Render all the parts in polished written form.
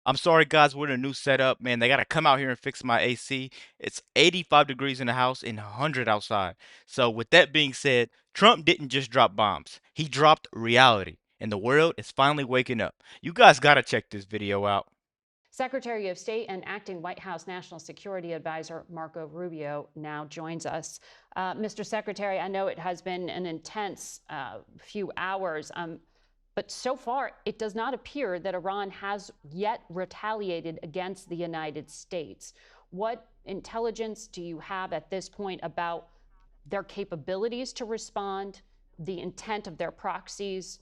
I'm sorry, guys. We're in a new setup, man. They gotta come out here and fix my AC. It's 85 degrees in the house and 100 outside. So, with that being said, Trump didn't just drop bombs. He dropped reality, and the world is finally waking up. You guys gotta check this video out. Secretary of State and acting White House National Security Advisor Marco Rubio now joins us. Mr. Secretary, I know it has been an intense few hours, but so far it does not appear that Iran has yet retaliated against the United States. What intelligence do you have at this point about their capabilities to respond, the intent of their proxies?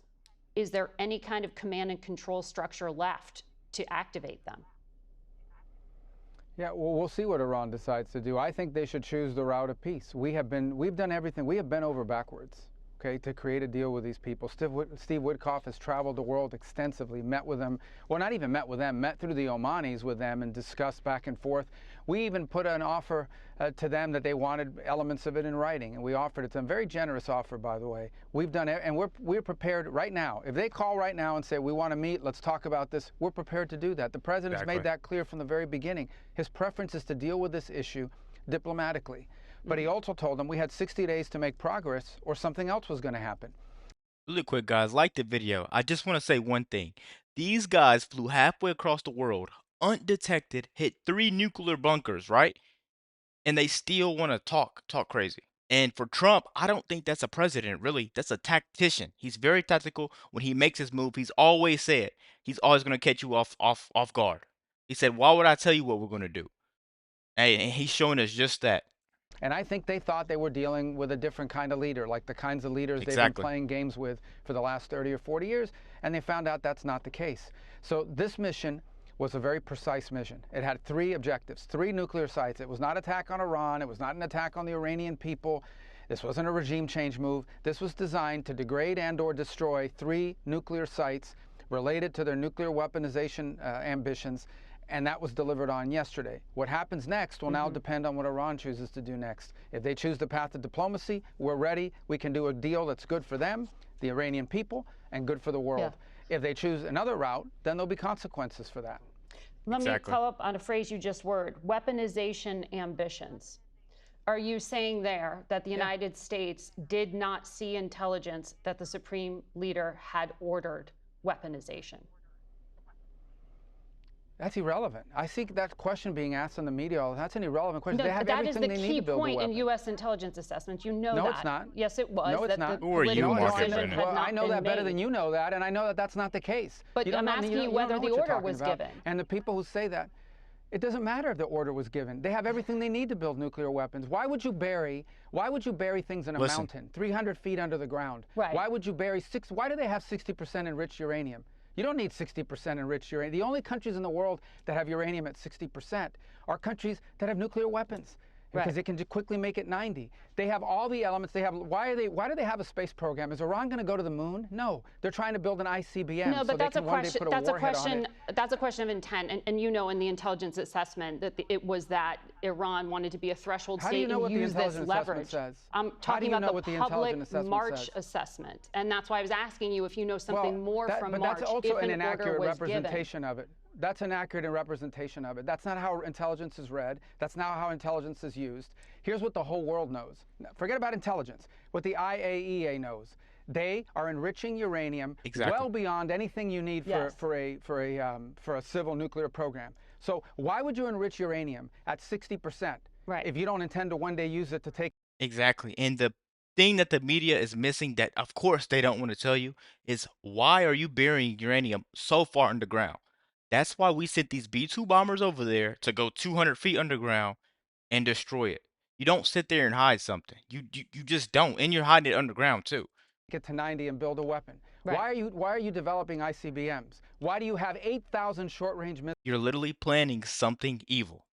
Is there any kind of command and control structure left to activate them? Yeah, well, we'll see what Iran decides to do. I think they should choose the route of peace. We've done everything. We have bent over backwards, okay, to create a deal with these people. Steve Witkoff has traveled the world extensively, met with them. Well, not even met with them, met through the Omanis with them and discussed back and forth. We even put an offer to them that they wanted elements of it in writing, and we offered it to them. Very generous offer, by the way. We've done it, and we're prepared right now. If they call right now and say, we want to meet, let's talk about this, we're prepared to do that. The president's made that clear from the very beginning. His preference is to deal with this issue diplomatically. But he also told them we had 60 days to make progress or something else was going to happen. Really quick, guys, like the video. I just want to say one thing. These guys flew halfway across the world, undetected, hit 3 nuclear bunkers, right? And they still want to talk crazy. And for Trump, I don't think that's a president, really. That's a tactician. He's very tactical. When he makes his move, he's always said he's always going to catch you off guard. He said, "Why would I tell you what we're going to do?" Hey, and he's showing us just that. And I think they thought they were dealing with a different kind of leader, like the kinds of leaders they've been playing games with for the last 30 or 40 years, and they found out that's not the case. So this mission was a very precise mission. It had 3 objectives, 3 nuclear sites. It was not an attack on Iran. It was not an attack on the Iranian people. This wasn't a regime change move. This was designed to degrade and or destroy 3 nuclear sites related to their nuclear weaponization ambitions, and that was delivered on yesterday. What happens next will now depend on what Iran chooses to do next. If they choose the path of diplomacy, we're ready. We can do a deal that's good for them, the Iranian people, and good for the world. If they choose another route, then there'll be consequences for that. Let me follow up on a phrase you just word, weaponization ambitions. Are you saying there that the United States did not see intelligence that the Supreme Leader had ordered weaponization? That's irrelevant. I see that question being asked in the media. That's an irrelevant question. No, they have that is everything the they key need to build point a weapon. in U.S. intelligence assessments. You know that. No, it's not. Yes, it was. No, it's not. Who are you, Market Brennan? Well, I know that better than you know that, and I know that that's not the case. But I'm asking you whether the order was given. And the people who say that, it doesn't matter if the order was given. They have everything they need to build nuclear weapons. Why would you bury things in a mountain, 300 feet under the ground? Right. Why would you bury why do they have 60% enriched uranium? You don't need 60% enriched uranium. The only countries in the world that have uranium at 60% are countries that have nuclear weapons, because it can quickly make it 90. They have all the elements. They have. Why do they have a space program? Is Iran going to go to the moon? No, they're trying to build an ICBM. No, but so that's a question. That's a question of intent, and you know, in the intelligence assessment, that it was that Iran wanted to be a threshold state and use this leverage. I'm talking about the public March assessment, and that's why I was asking you if you know something more from March. But that's also an inaccurate representation of it. That's an accurate representation of it. That's not how intelligence is read. That's not how intelligence is used. Here's what the whole world knows. Forget about intelligence. What the IAEA knows. They are enriching uranium well beyond anything you need for a civil nuclear program. So why would you enrich uranium at 60% if you don't intend to one day use it to take? Exactly. And the thing that the media is missing, that of course they don't want to tell you, is why are you burying uranium so far underground? That's why we sent these B-2 bombers over there to go 200 feet underground and destroy it. You don't sit there and hide something. You just don't, and you're hiding it underground too. Get to 90 and build a weapon. Why are you developing ICBMs? Why do you have 8,000 short-range missiles? You're literally planning something evil.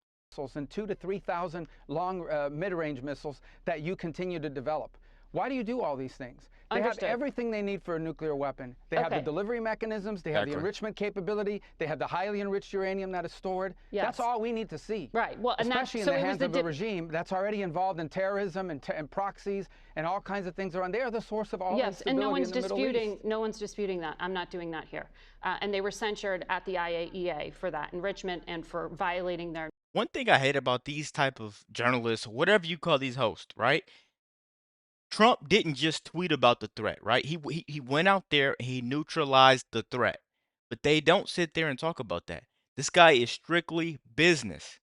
And 2,000 to 3,000 long mid-range missiles that you continue to develop. Why do you do all these things? They Understood. have everything they need for a nuclear weapon. They have the delivery mechanisms, they have the enrichment capability, they have the highly enriched uranium that is stored. Yes. That's all we need to see. Right. Well, especially in the hands of a regime that's already involved in terrorism and proxies and all kinds of things around. They are the source of all instability in the Middle East. No one's disputing that. I'm not doing that here. And they were censured at the IAEA for that enrichment and for violating their. One thing I hate about these type of journalists, whatever you call these hosts, right? Trump didn't just tweet about the threat, right? He went out there and he neutralized the threat. But they don't sit there and talk about that. This guy is strictly business.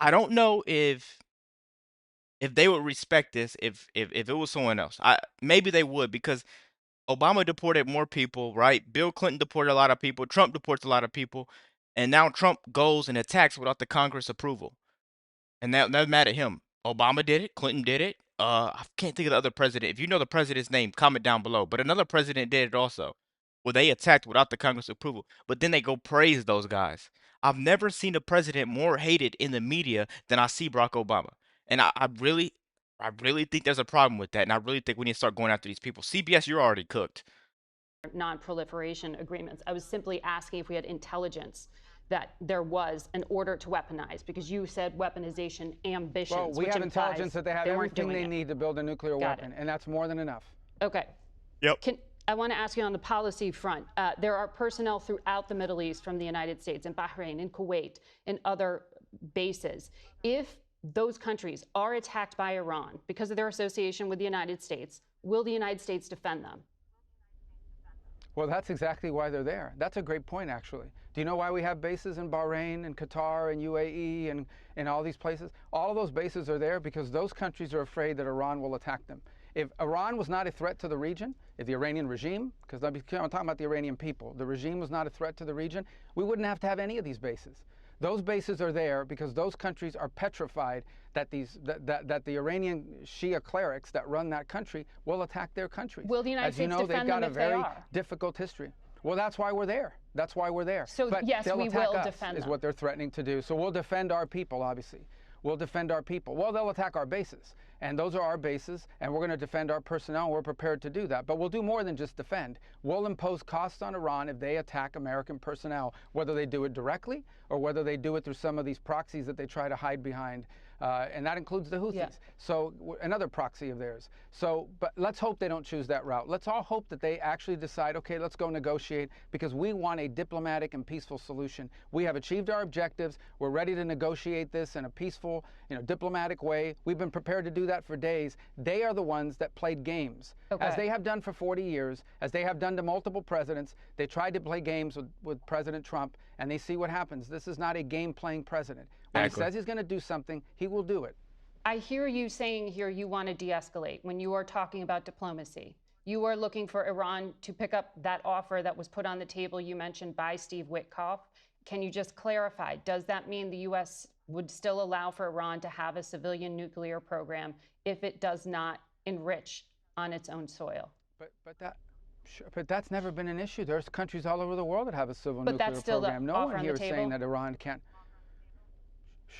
I don't know if they would respect this if it was someone else. Maybe they would, because Obama deported more people, right? Bill Clinton deported a lot of people. Trump deports a lot of people. And now Trump goes and attacks without the Congress approval. And they're mad at him. Obama did it. Clinton did it. I can't think of the other president. If you know the president's name, comment down below. But another president did it also, where they attacked without the Congress approval. But then they go praise those guys. I've never seen a president more hated in the media than I see Barack Obama. And I really think there's a problem with that. And I really think we need to start going after these people. CBS, you're already cooked. Non-proliferation agreements. I was simply asking if we had intelligence that there was an order to weaponize, because you said weaponization ambitions. Well, we have intelligence that they have everything they need to build a nuclear weapon, and that's more than enough. Okay. Yep. I want to ask you on the policy front. There are personnel throughout the Middle East from the United States, in Bahrain, in Kuwait, in other bases. If those countries are attacked by Iran because of their association with the United States, will the United States defend them? Well, that's exactly why they're there. That's a great point, actually. Do you know why we have bases in Bahrain and Qatar and UAE and all these places? All of those bases are there because those countries are afraid that Iran will attack them. If Iran was not a threat to the region, if the Iranian regime, because I'm talking about the Iranian people, the regime was not a threat to the region, we wouldn't have to have any of these bases. Those bases are there because those countries are petrified that that the Iranian Shia clerics that run that country will attack their countries. Will the United States defend them if they are? As you know, they've got a very difficult history. Well, that's why we're there. That's why we're there. So but yes, we will defend them. Is what they're threatening to do. So we'll defend our people, obviously. We'll defend our people. Well, they'll attack our bases, and those are our bases, and we're going to defend our personnel, and we're prepared to do that. But we'll do more than just defend. We'll impose costs on Iran if they attack American personnel, whether they do it directly or whether they do it through some of these proxies that they try to hide behind. And that includes the Houthis. Yeah. So another proxy of theirs. So, but let's hope they don't choose that route. Let's all hope that they actually decide, okay, let's go negotiate, because we want a diplomatic and peaceful solution. We have achieved our objectives. We're ready to negotiate this in a peaceful, diplomatic way. We've been prepared to do that for days. They are the ones that played games, as they have done for 40 years, as they have done to multiple presidents. They tried to play games with President Trump, and they see what happens. This is not a game-playing president. When he says he's going to do something, he will do it. I hear you saying here you want to de-escalate when you are talking about diplomacy. You are looking for Iran to pick up that offer that was put on the table you mentioned by Steve Witkoff. Can you just clarify, does that mean the U.S. would still allow for Iran to have a civilian nuclear program if it does not enrich on its own soil? But that's never been an issue. There's countries all over the world that have a civil nuclear program. No one here is saying that Iran can't.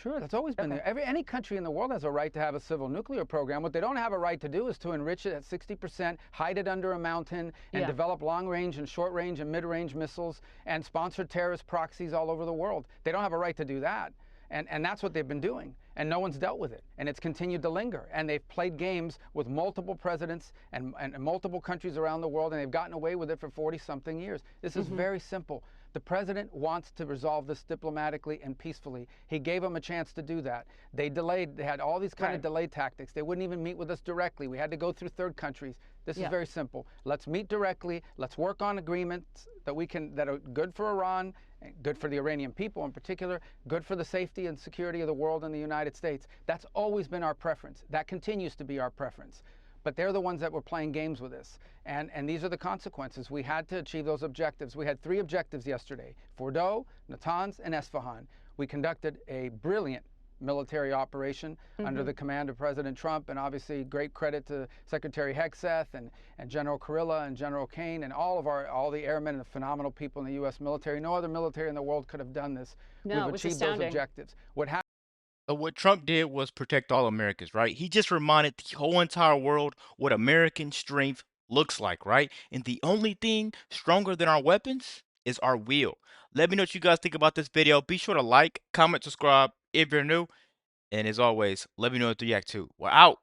Sure, that's always been there. Any country in the world has a right to have a civil nuclear program. What they don't have a right to do is to enrich it at 60%, hide it under a mountain, and develop long-range and short-range and mid-range missiles and sponsor terrorist proxies all over the world. They don't have a right to do that. And that's what they've been doing. And no one's dealt with it. And it's continued to linger. And they've played games with multiple presidents and multiple countries around the world, and they've gotten away with it for 40-something years. This is very simple. The president wants to resolve this diplomatically and peacefully. He gave them a chance to do that. They delayed. They had all these kind of delay tactics. They wouldn't even meet with us directly. We had to go through third countries. This is very simple. Let's meet directly. Let's work on agreements that are good for Iran, good for the Iranian people in particular, good for the safety and security of the world and the United States. That's always been our preference. That continues to be our preference. But they're the ones that were playing games with us. And these are the consequences. We had to achieve those objectives. We had 3 objectives yesterday: Fordow, Natanz, and Esfahan. We conducted a brilliant military operation under the command of President Trump, and obviously great credit to Secretary Hegseth and General Kurilla and General Kane and all the airmen and the phenomenal people in the U.S. military. No other military in the world could have done this. No, We've achieved those objectives. What happened What Trump did was protect all Americans, right? He just reminded the whole entire world what American strength looks like, right? And the only thing stronger than our weapons is our will. Let me know what you guys think about this video. Be sure to like, comment, subscribe if you're new. And as always, let me know what you react to. We're out.